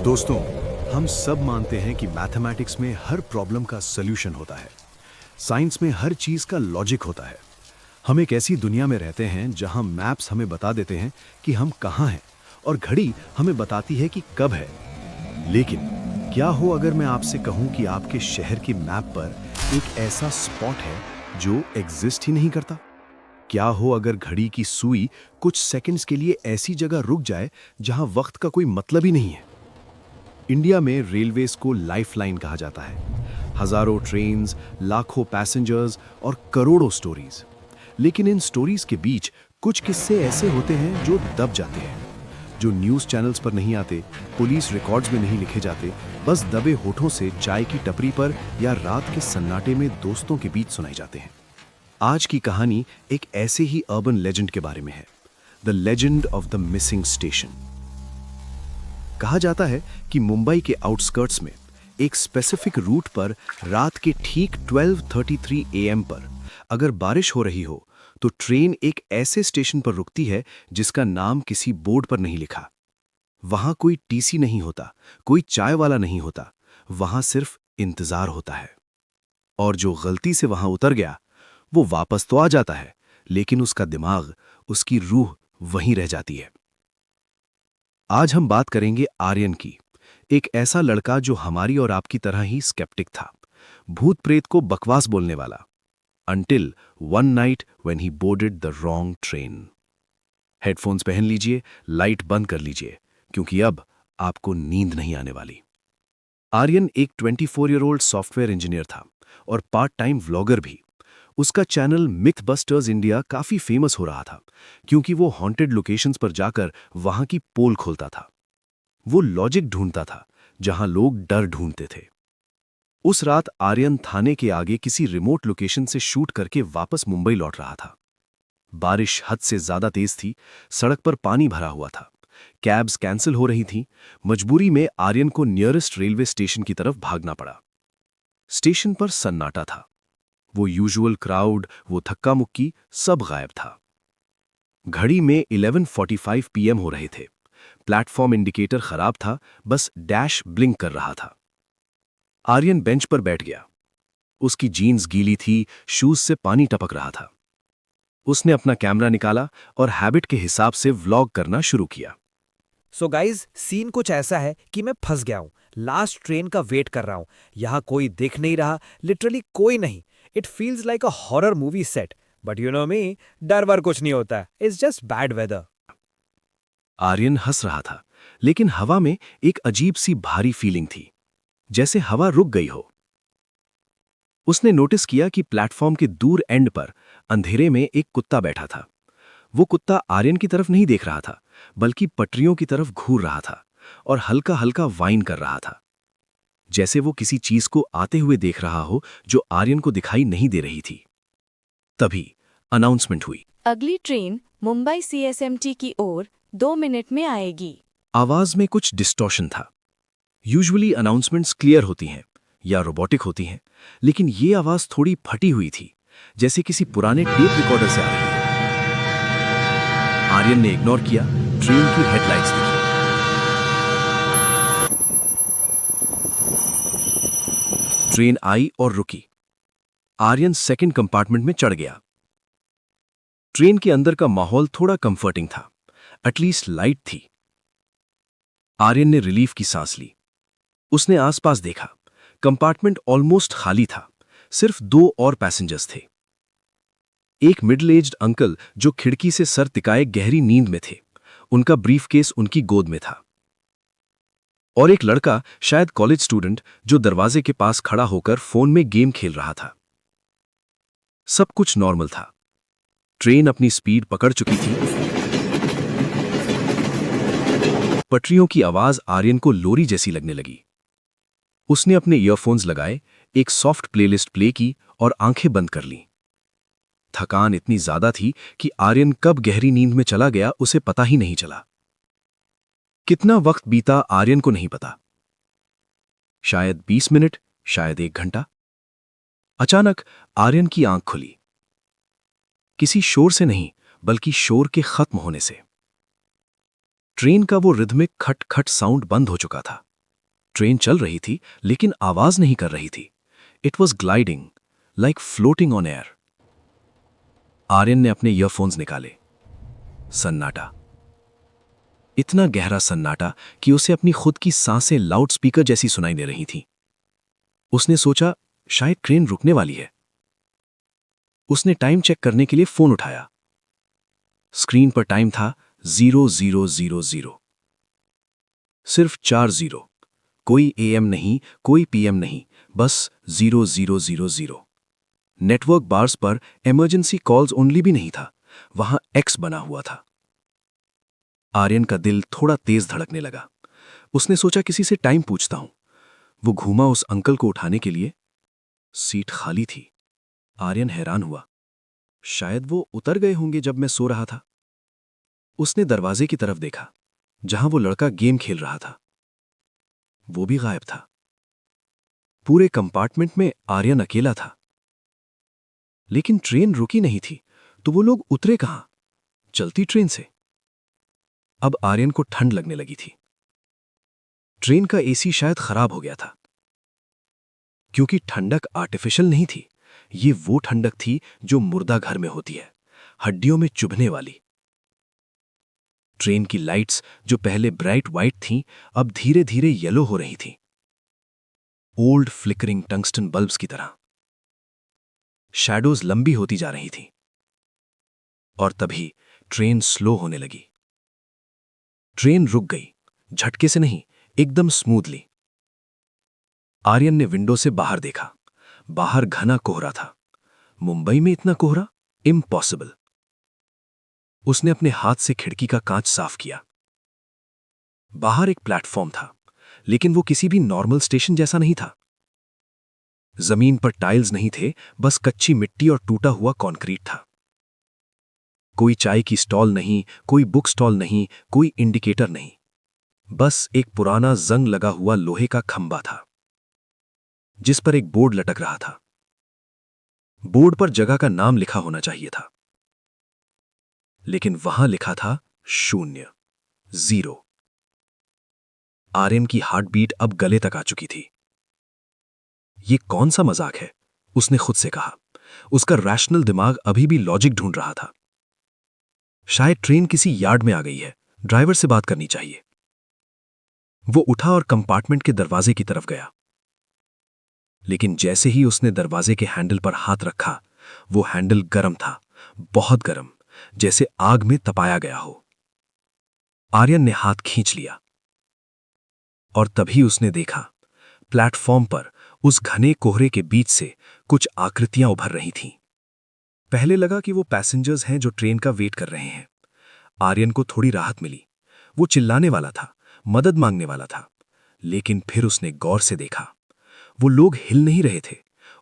दोस्तों, हम सब मानते हैं कि मैथमेटिक्स में हर प्रॉब्लम का सॉल्यूशन होता है। साइंस में हर चीज़ का लॉजिक होता है। हम एक ऐसी दुनिया में रहते हैं जहां मैप्स हमें बता देते हैं कि हम कहां हैं और घड़ी हमें बताती है कि कब है। लेकिन क्या हो अगर मैं आपसे कहूं कि आपके शहर की मैप पर एक ऐसा स्पॉट है जो एग्जिस्ट ही नहीं करता? क्या हो अगर घड़ी की सुई कुछ सेकंड्स के लिए ऐसी जगह रुक जाए जहां वक्त का कोई मतलब ही नहीं है? इंडिया में रेलवेज को लाइफलाइन कहा जाता है। हजारों ट्रेन्स, लाखों पैसेंजर्स और करोड़ों स्टोरीज। लेकिन इन स्टोरीज के बीच कुछ किस्से ऐसे होते हैं जो दब जाते हैं, जो न्यूज़ चैनल्स पर नहीं आते, पुलिस रिकॉर्ड्स में नहीं लिखे जाते, बस दबे होठों से चाय की टपरी पर या रात के सन्नाटे में दोस्तों के बीच सुनाई जाते हैं। आज की कहानी एक ऐसे ही अर्बन लेजेंड के बारे में है, the legend of the missing station. कहा जाता है कि मुंबई के आउटस्कर्ट्स में एक स्पेसिफिक रूट पर रात के ठीक 12:33 AM पर अगर बारिश हो रही हो तो ट्रेन एक ऐसे स्टेशन पर रुकती है जिसका नाम किसी बोर्ड पर नहीं लिखा। वहां कोई टीसी नहीं होता, कोई चाय वाला नहीं होता, वहां सिर्फ इंतजार होता है। और जो गलती से वहां उतर गया वो वापस तो आ जाता है, लेकिन उसका दिमाग, उसकी रूह वहीं रह जाती है। आज हम बात करेंगे आर्यन की, एक ऐसा लड़का जो हमारी और आपकी तरह ही स्केप्टिक था, भूत प्रेत को बकवास बोलने वाला। Until one night when he boarded the wrong train. Headphones पहन लीजिए, लाइट बंद कर लीजिए, क्योंकि अब आपको नींद नहीं आने वाली। आर्यन एक 24-year-old सॉफ्टवेयर इंजीनियर था और पार्ट टाइम व्लॉगर भी। उसका चैनल मिथबस्टर्स इंडिया काफी फेमस हो रहा था क्योंकि वो हॉन्टेड लोकेशंस पर जाकर वहां की पोल खोलता था। वो लॉजिक ढूंढता था जहां लोग डर ढूंढते थे। उस रात आर्यन थाने के आगे किसी रिमोट लोकेशन से शूट करके वापस मुंबई लौट रहा था। बारिश हद से ज्यादा तेज थी, सड़क पर पानी भरा हुआ था, कैब्स कैंसिल हो रही थीं। मजबूरी में आर्यन को नियरेस्ट रेलवे स्टेशन की तरफ भागना पड़ा। स्टेशन पर सन्नाटा था। वो यूजुअल क्राउड, वो धक्का मुक्की, सब गायब था। घड़ी में 11:45 PM हो रहे थे। प्लेटफॉर्म इंडिकेटर खराब था, बस डैश ब्लिंक कर रहा था। आर्यन बेंच पर बैठ गया। उसकी जीन्स गीली थी, शूज से पानी टपक रहा था। उसने अपना कैमरा निकाला और हैबिट के हिसाब से व्लॉग करना शुरू किया। सो गाइज, सीन कुछ ऐसा है कि मैं फंस गया हूं। लास्ट ट्रेन का वेट कर रहा हूं। यहां कोई दिख नहीं रहा, लिटरली कोई नहीं। It feels like a horror movie set, but you know me, डर वर कुछ नहीं होता, it's just bad weather. Aryan हंस रहा था, लेकिन हवा में एक अजीब सी भारी फीलिंग थी, जैसे हवा रुक गई हो। उसने नोटिस किया कि प्लेटफॉर्म के दूर एंड पर अंधेरे में एक कुत्ता बैठा था। वो कुत्ता आर्यन की तरफ नहीं देख रहा था, बल्कि पटरियों की तरफ घूर रहा था और हल्का हल्का वाइन कर रहा था, जैसे वो किसी चीज को आते हुए देख रहा हो जो आर्यन को दिखाई नहीं दे रही थी। तभी अनाउंसमेंट हुई। अगली ट्रेन मुंबई CSMT की ओर 2 मिनट में आएगी। आवाज में कुछ डिस्टॉर्शन था। यूजुअली अनाउंसमेंट्स क्लियर होती हैं या रोबोटिक होती हैं, लेकिन ये आवाज थोड़ी फटी हुई थी, जैसे किसी पुराने टेप रिकॉर्डर से आ रही हो। आर्यन ने इग्नोर किया। ट्रेन की हेडलाइट्स देखी। ट्रेन आई और रुकी। आर्यन सेकंड कंपार्टमेंट में चढ़ गया। ट्रेन के अंदर का माहौल थोड़ा कंफर्टिंग था, एटलीस्ट लाइट थी। आर्यन ने रिलीफ की सांस ली। उसने आसपास देखा। कंपार्टमेंट ऑलमोस्ट खाली था, सिर्फ 2 और पैसेंजर्स थे। एक मिडिल एज्ड अंकल जो खिड़की से सर टिकाए गहरी नींद में थे, उनका ब्रीफकेस उनकी गोद में था। और एक लड़का, शायद कॉलेज स्टूडेंट, जो दरवाजे के पास खड़ा होकर फोन में गेम खेल रहा था। सब कुछ नॉर्मल था। ट्रेन अपनी स्पीड पकड़ चुकी थी। पटरियों की आवाज आर्यन को लोरी जैसी लगने लगी। उसने अपने ईयरफोन्स लगाए, एक सॉफ्ट प्लेलिस्ट प्ले की और आंखें बंद कर लीं। थकान इतनी ज्यादा थी कि आर्यन कब गहरी नींद में चला गया उसे पता ही नहीं चला। कितना वक्त बीता आर्यन को नहीं पता। शायद 20 मिनट, शायद 1 घंटा। अचानक आर्यन की आंख खुली। किसी शोर से नहीं, बल्कि शोर के खत्म होने से। ट्रेन का वो रिदमिक खट खट साउंड बंद हो चुका था। ट्रेन चल रही थी लेकिन आवाज नहीं कर रही थी। It was gliding, like floating on air. Aryan ने अपने ईयरफोन्स निकाले। सन्नाटा, इतना गहरा सन्नाटा कि उसे अपनी खुद की सांसें लाउड स्पीकर जैसी सुनाई दे रही थीं। उसने सोचा शायद ट्रेन रुकने वाली है। उसने टाइम चेक करने के लिए फोन उठाया। स्क्रीन पर टाइम था 0000। सिर्फ 4 जीरो। कोई AM नहीं, कोई PM नहीं, बस 0000। नेटवर्क बार्स पर इमरजेंसी कॉल्स ओनली भी नहीं था, वहां X बना हुआ था। आर्यन का दिल थोड़ा तेज धड़कने लगा। उसने सोचा किसी से टाइम पूछता हूं। वो घूमा उस अंकल को उठाने के लिए। सीट खाली थी। आर्यन हैरान हुआ। शायद वो उतर गए होंगे जब मैं सो रहा था। उसने दरवाजे की तरफ देखा, जहां वो लड़का गेम खेल रहा था। वो भी गायब था। पूरे कंपार्टमेंट में आर्यन अकेला था। लेकिन ट्रेन रुकी नहीं थी, तो वो लोग उतरे कहां? चलती ट्रेन से। अब आर्यन को ठंड लगने लगी थी। ट्रेन का AC शायद खराब हो गया था। क्योंकि ठंडक आर्टिफिशियल नहीं थी, ये वो ठंडक थी जो मुर्दा घर में होती है, हड्डियों में चुभने वाली। ट्रेन की लाइट्स जो पहले ब्राइट वाइट थीं, अब धीरे धीरे येलो हो रही थीं। ओल्ड फ्लिकरिंग टंगस्टन बल्ब्स की तरह। शैडोज लंबी होती जा रही थीं। और तभी ट्रेन स्लो होने लगी। ट्रेन रुक गई, झटके से नहीं, एकदम स्मूथली। आर्यन ने विंडो से बाहर देखा। बाहर घना कोहरा था। मुंबई में इतना कोहरा? इम्पॉसिबल। उसने अपने हाथ से खिड़की का कांच साफ किया। बाहर एक प्लेटफॉर्म था, लेकिन वो किसी भी नॉर्मल स्टेशन जैसा नहीं था। जमीन पर टाइल्स नहीं थे, बस कच्ची मिट्टी और टूटा हुआ कंक्रीट था। कोई चाय की स्टॉल नहीं, कोई बुक स्टॉल नहीं, कोई इंडिकेटर नहीं। बस एक पुराना जंग लगा हुआ लोहे का खंबा था, जिस पर एक बोर्ड लटक रहा था। बोर्ड पर जगह का नाम लिखा होना चाहिए था, लेकिन वहां लिखा था 0, 0। आर्यन की हार्ट बीट अब गले तक आ चुकी थी। ये कौन सा मजाक है? उसने खुद से कहा। उसका रैशनल दिमाग अभी भी लॉजिक ढूंढ रहा था। शायद ट्रेन किसी यार्ड में आ गई है, ड्राइवर से बात करनी चाहिए। वो उठा और कंपार्टमेंट के दरवाजे की तरफ गया। लेकिन जैसे ही उसने दरवाजे के हैंडल पर हाथ रखा, वो हैंडल गर्म था, बहुत गर्म, जैसे आग में तपाया गया हो। आर्यन ने हाथ खींच लिया और तभी उसने देखा, प्लेटफॉर्म पर उस घने कोहरे के बीच से कुछ आकृतियां उभर रही थीं। पहले लगा कि वो पैसेंजर्स हैं जो ट्रेन का वेट कर रहे हैं। आर्यन को थोड़ी राहत मिली। वो चिल्लाने वाला था, मदद मांगने वाला था। लेकिन फिर उसने गौर से देखा, वो लोग हिल नहीं रहे थे।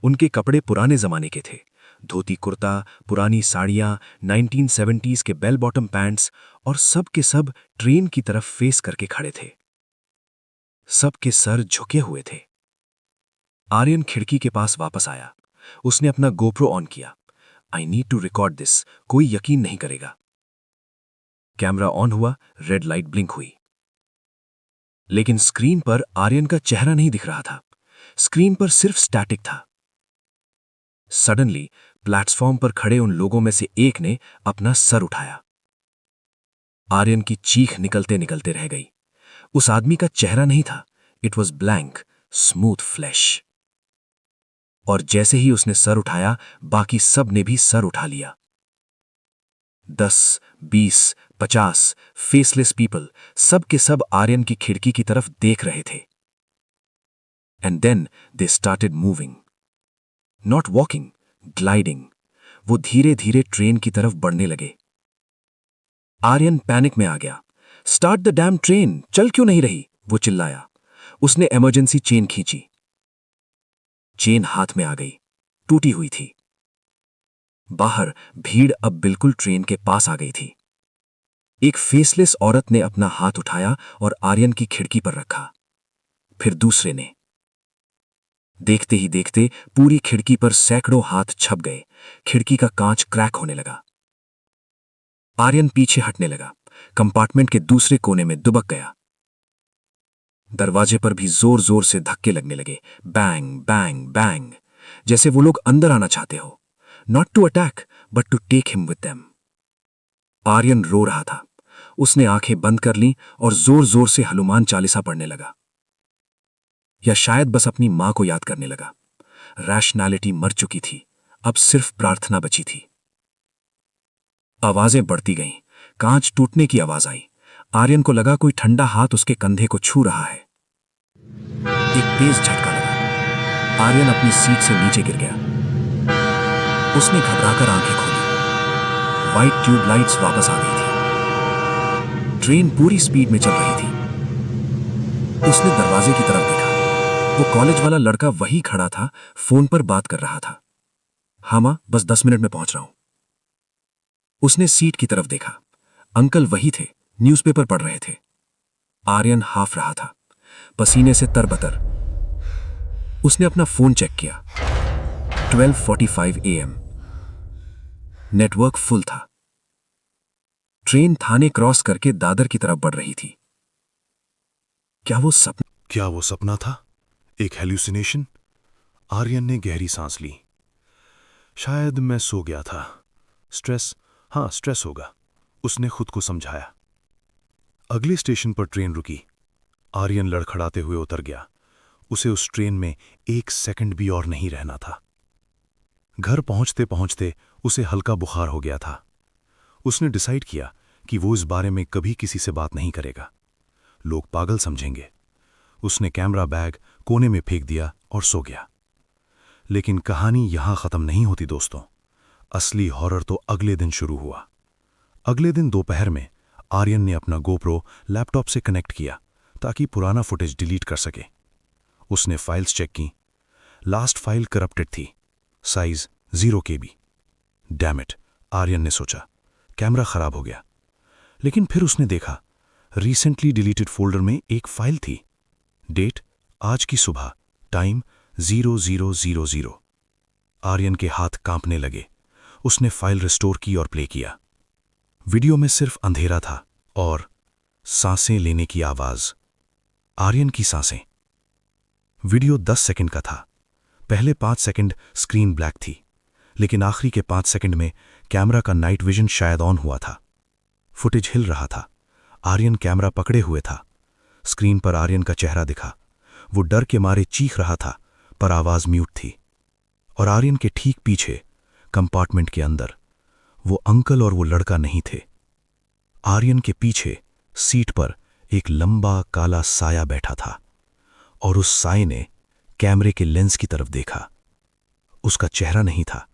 उनके कपड़े पुराने जमाने के थे। धोती कुर्ता, पुरानी साड़ियां, 1970s के बेल बॉटम पैंट्स, और सब के सब ट्रेन की तरफ फेस करके खड़े थे। सबके सर झुके हुए थे। आर्यन खिड़की के पास वापस आया। उसने अपना गोप्रो ऑन किया। I need to record this, कोई यकीन नहीं करेगा। कैमरा ऑन हुआ, रेड लाइट ब्लिंक हुई। लेकिन स्क्रीन पर आर्यन का चेहरा नहीं दिख रहा था। स्क्रीन पर सिर्फ स्टैटिक था। सडनली प्लेटफॉर्म पर खड़े उन लोगों में से एक ने अपना सर उठाया। आर्यन की चीख निकलते निकलते रह गई। उस आदमी का चेहरा नहीं था, it was blank, smooth flash. और जैसे ही उसने सर उठाया, बाकी सब ने भी सर उठा लिया। 10, 20, 50 फेसलेस पीपल, सब के सब आर्यन की खिड़की की तरफ देख रहे थे। And then they started moving, not walking, gliding. वो धीरे धीरे ट्रेन की तरफ बढ़ने लगे। आर्यन पैनिक में आ गया। स्टार्ट द डैम ट्रेन, चल क्यों नहीं रही? वो चिल्लाया। उसने इमरजेंसी चेन खींची। चेन हाथ में आ गई, टूटी हुई थी। बाहर भीड़ अब बिल्कुल ट्रेन के पास आ गई थी। एक फेसलेस औरत ने अपना हाथ उठाया और आर्यन की खिड़की पर रखा। फिर दूसरे ने। देखते ही देखते पूरी खिड़की पर सैकड़ों हाथ छप गए। खिड़की का कांच क्रैक होने लगा। आर्यन पीछे हटने लगा, कंपार्टमेंट के दूसरे कोने में दुबक गया। दरवाजे पर भी जोर जोर से धक्के लगने लगे, बैंग बैंग बैंग, जैसे वो लोग अंदर आना चाहते हो, not to attack but to take him with them. Aryan रो रहा था। उसने आंखें बंद कर लीं और जोर जोर से हनुमान चालीसा पढ़ने लगा, या शायद बस अपनी मां को याद करने लगा। रैशनैलिटी मर चुकी थी, अब सिर्फ प्रार्थना बची थी। आवाजें बढ़ती गईं, कांच टूटने की आवाज आई। आर्यन को लगा कोई ठंडा हाथ उसके कंधे को छू रहा है। एक तेज झटका लगा। आर्यन अपनी सीट से नीचे गिर गया। उसने घबराकर आंखें खोली। व्हाइट ट्यूब लाइट्स वापस आ गई थी। ट्रेन पूरी स्पीड में चल रही थी। उसने दरवाजे की तरफ देखा। वो कॉलेज वाला लड़का वहीं खड़ा था, फोन पर बात कर रहा था। हाँ मां, बस 10 मिनट में पहुंच रहा हूं। उसने सीट की तरफ देखा। अंकल वही थे, न्यूज़पेपर पढ़ रहे थे। आर्यन हाफ रहा था, पसीने से तरबतर। उसने अपना फोन चेक किया। 12:45 AM। नेटवर्क फुल था। ट्रेन थाने क्रॉस करके दादर की तरफ बढ़ रही थी। क्या वो सपना था? एक हेल्यूसिनेशन? आर्यन ने गहरी सांस ली। शायद मैं सो गया था। स्ट्रेस होगा, उसने खुद को समझाया। अगले स्टेशन पर ट्रेन रुकी। आर्यन लड़खड़ाते हुए उतर गया। उसे उस ट्रेन में 1 सेकंड भी और नहीं रहना था। घर पहुंचते पहुंचते उसे हल्का बुखार हो गया था। उसने डिसाइड किया कि वो इस बारे में कभी किसी से बात नहीं करेगा। लोग पागल समझेंगे। उसने कैमरा बैग कोने में फेंक दिया और सो गया। लेकिन कहानी यहां खत्म नहीं होती दोस्तों। असली हॉरर तो अगले दिन शुरू हुआ। अगले दिन दोपहर में आर्यन ने अपना गोप्रो लैपटॉप से कनेक्ट किया ताकि पुराना फुटेज डिलीट कर सके। उसने फाइल्स चेक की। लास्ट फाइल करप्टेड थी, size 0 KB। Damn it, Aryan ने सोचा, कैमरा खराब हो गया। लेकिन फिर उसने देखा, रिसेंटली डिलीटेड फोल्डर में एक फाइल थी। डेट आज की सुबह, टाइम 0000। आर्यन के हाथ कांपने लगे। उसने फाइल रिस्टोर की और प्ले किया। वीडियो में सिर्फ अंधेरा था और सांसें लेने की आवाज। आर्यन की सांसें। वीडियो 10 सेकंड का था। पहले 5 सेकंड स्क्रीन ब्लैक थी, लेकिन आखिरी के 5 सेकंड में कैमरा का नाइट विजन शायद ऑन हुआ था। फुटेज हिल रहा था। आर्यन कैमरा पकड़े हुए था। स्क्रीन पर आर्यन का चेहरा दिखा। वो डर के मारे चीख रहा था, पर आवाज म्यूट थी। और आर्यन के ठीक पीछे, कंपार्टमेंट के अंदर, वो अंकल और वो लड़का नहीं थे। आर्यन के पीछे सीट पर एक लंबा काला साया बैठा था और उस साये ने कैमरे के लेंस की तरफ देखा। उसका चेहरा नहीं था,